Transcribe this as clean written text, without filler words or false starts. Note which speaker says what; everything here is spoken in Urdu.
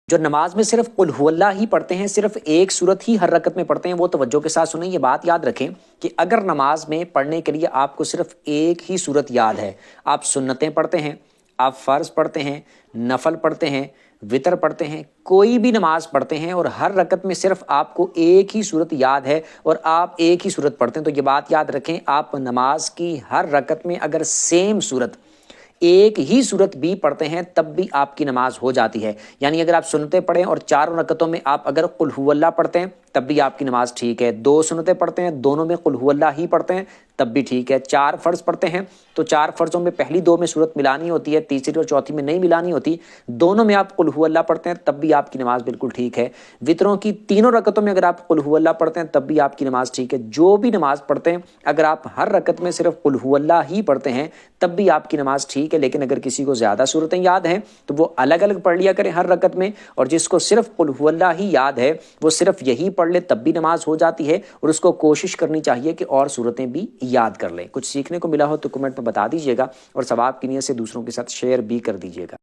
Speaker 1: جو نماز میں صرف قل ہو اللہ ہی پڑھتے ہیں، صرف ایک صورت ہی ہر رکعت میں پڑھتے ہیں، وہ توجہ کے ساتھ سنیں، یہ بات یاد رکھیں کہ اگر نماز میں پڑھنے کے لیے آپ کو صرف ایک ہی صورت یاد ہے، آپ سنتیں پڑھتے ہیں، آپ فرض پڑھتے ہیں، نفل پڑھتے ہیں، وطر پڑھتے ہیں، کوئی بھی نماز پڑھتے ہیں اور ہر رکعت میں صرف آپ کو ایک ہی صورت یاد ہے اور آپ ایک ہی صورت پڑھتے ہیں، تو یہ بات یاد رکھیں، آپ نماز کی ہر رکعت میں اگر سیم صورت ایک ہی صورت بھی پڑھتے ہیں تب بھی آپ کی نماز ہو جاتی ہے۔ یعنی اگر آپ سنتیں پڑھیں اور چاروں رکعتوں میں آپ اگر قل ہو اللہ پڑھتے ہیں تب بھی آپ کی نماز ٹھیک ہے، دو سنتیں پڑھتے ہیں دونوں میں قل ہو اللہ ہی پڑھتے ہیں تب بھی ٹھیک ہے، چار فرض پڑھتے ہیں تو چار فرضوں میں پہلی دو میں صورت ملانی ہوتی ہے، تیسری اور چوتھی میں نہیں ملانی ہوتی، دونوں میں آپ قل ہو اللہ پڑھتے ہیں تب بھی آپ کی نماز بالکل ٹھیک ہے۔ وطروں کی تینوں رکعتوں میں اگر آپ قل ہو اللہ پڑھتے ہیں تب بھی آپ کی نماز ٹھیک ہے۔ جو بھی نماز پڑھتے ہیں اگر آپ ہر رکعت میں صرف قل ہو اللہ ہی پڑھتے ہیں تب بھی آپ کی نماز ٹھیک ہے، لیکن اگر کسی کو زیادہ صورتیں یاد ہیں تو وہ الگ الگ پڑھ لیا کریں ہر رکعت میں، اور جس کو صرف قل ہو اللہ ہی یاد ہے وہ صرف یہی پڑھ لے تب بھی نماز ہو جاتی ہے، اور اس کو کوشش کرنی چاہیے کہ اور صورتیں بھی یاد کر لیں۔ کچھ سیکھنے کو ملا ہو تو کمنٹ میں بتا دیجیے گا، اور ثواب کی نیت سے دوسروں کے ساتھ شیئر بھی کر دیجیے گا۔